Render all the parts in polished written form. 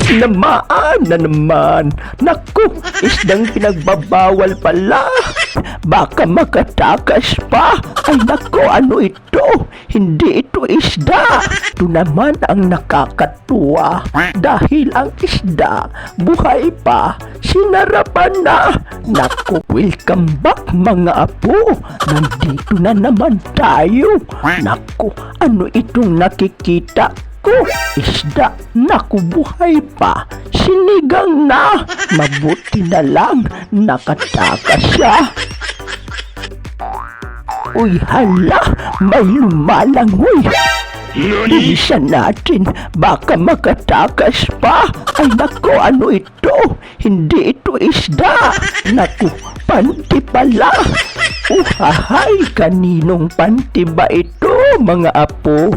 Tinamaan na naman. Naku, isdang pinagbabawal pala. Baka makatakas pa. Ay naku, ano ito? Hindi ito isda. Ito naman ang nakakatuwa. Dahil ang isda, buhay pa, sinarapan na. Naku, welcome back mga apo. Nandito na naman tayo. Naku, ano itong nakikita ko? Isda, naku, buhay pa. Sinigang na. Mabuti na lang, nakatakas siya. Uy, hala, may lumalangoy. Bilisan natin, baka makatakas pa. Ay naku, ano ito? Hindi ito isda. Naku, panty pala. Uhahay, kaninong panty ba ito, mga apo?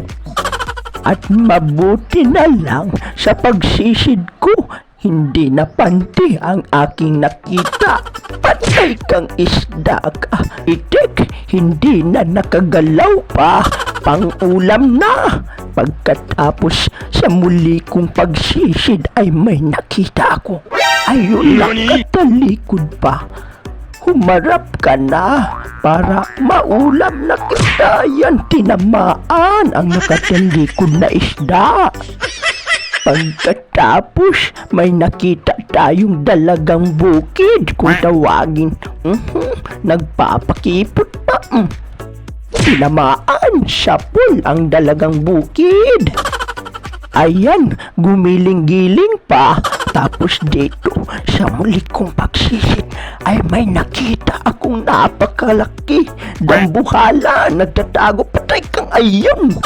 At mabuti na lang sa pagsisid ko, hindi na panty ang aking nakita. Patay kang isda ka. Itik, hindi na nakagalaw pa. Pang-ulam na. Pagkatapos sa muli kong pagsisid ay may nakita ako. Ayun, nakatalikod pa. Humarap ka na para maulam na kita. Yan, tinamaan ang nakatalikod na isda. Pagkatapos, may nakita tayong dalagang bukid kung tawagin. Nagpapakipot pa. Tinamaan, sapol ang dalagang bukid. Ayan, gumiling-giling pa. Tapos dito, sa muli kong pagsisit, ay may nakita akong napakalaki. Dambuhala, nagtatago, patay kang ayun.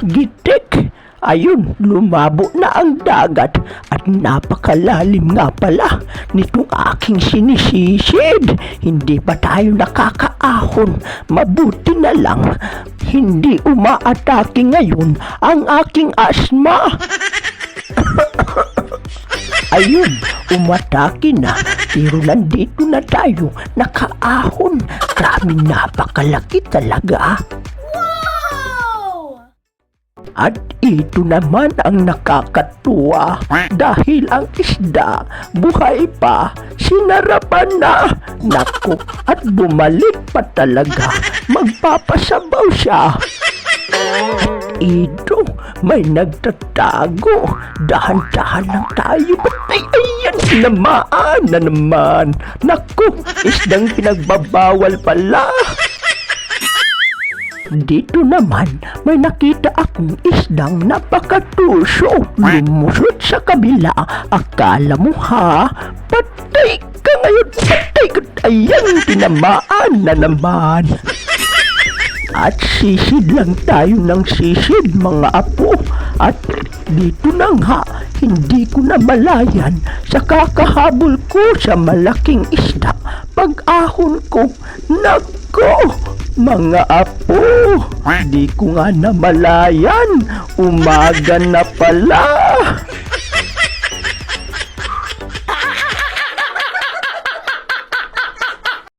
Gitik. Ayun, lumabo na ang dagat at napakalalim nga pala nitong aking sinisisid. Hindi pa tayo nakakaahon. Mabuti na lang, hindi umaatake ngayon ang aking asma. Ayun, umatake na. Pero nandito na tayo, nakaahon. Grabe, napakalaki talaga. At ito naman ang nakakatuwa dahil ang isda buhay pa, sinarapan na. Naku, at bumalik pa talaga. Magpapasabaw siya. Ito, may nagtatago. Dahan-dahan lang tayo. Ay, ayan, tinamaan na naman. Naku, isdang pinagbabawal pala. Dito naman, may nakita akong isdang napakatuso. Lumusot sa kabila. Akala mo ha? Patay ka ngayon, patay ka. Ayan, tinamaan na naman. At sisid lang tayo ng sisid, mga apo. At dito na nga, hindi ko na malayan sa kakahabol ko sa malaking isda. Pag-ahon ko, nako! Mga apo, di ko nga namalayan. Umaga na pala.